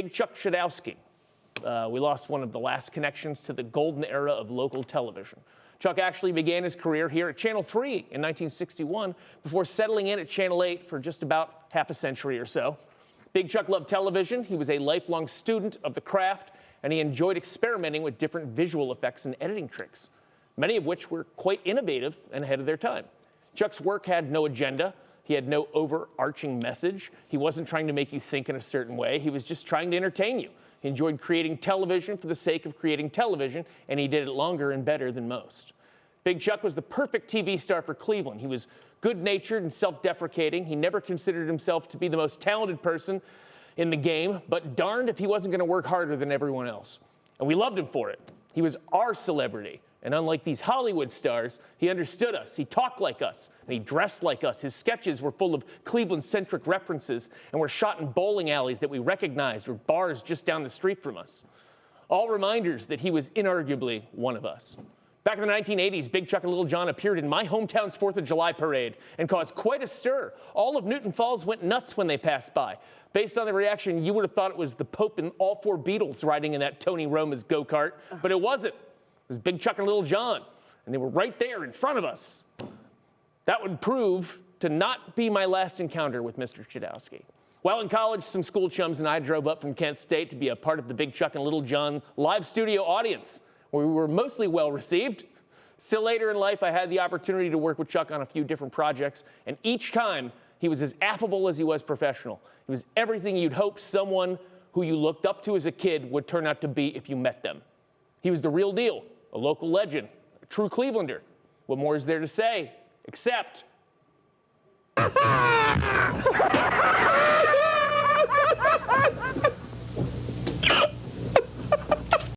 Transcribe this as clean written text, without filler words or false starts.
Big Chuck Schodowski. We lost one of the last connections to the golden era of local television. Chuck actually began his career here at Channel 3 in 1961 before settling in at Channel 8 for just about half a century or so. Big Chuck loved television. He was a lifelong student of the craft, and he enjoyed experimenting with different visual effects and editing tricks, many of which were quite innovative and ahead of their time. Chuck's work had no agenda. He had no overarching message. He wasn't trying to make you think in a certain way. He was just trying to entertain you. He enjoyed creating television for the sake of creating television, and he did it longer and better than most. Big Chuck was the perfect TV star for Cleveland. He was good-natured and self-deprecating. He never considered himself to be the most talented person in the game, but darned if he wasn't going to work harder than everyone else. And we loved him for it. He was our celebrity. And unlike these Hollywood stars, he understood us, he talked like us, and he dressed like us. His sketches were full of Cleveland-centric references and were shot in bowling alleys that we recognized or bars just down the street from us. All reminders that he was inarguably one of us. Back in the 1980s, Big Chuck and Lil John appeared in my hometown's 4th of July parade and caused quite a stir. All of Newton Falls went nuts when they passed by. Based on the reaction, you would have thought it was the Pope and all 4 Beatles riding in that Tony Roma's go-kart, but it wasn't. It was Big Chuck and Lil John, and they were right there in front of us. That would prove to not be my last encounter with Mr. Schodowski. While in college, some school chums and I drove up from Kent State to be a part of the Big Chuck and Lil John live studio audience, where we were mostly well received. Still later in life, I had the opportunity to work with Chuck on a few different projects, and each time he was as affable as he was professional. He was everything you'd hope someone who you looked up to as a kid would turn out to be if you met them. He was the real deal, a local legend, a true Clevelander. What more is there to say, except...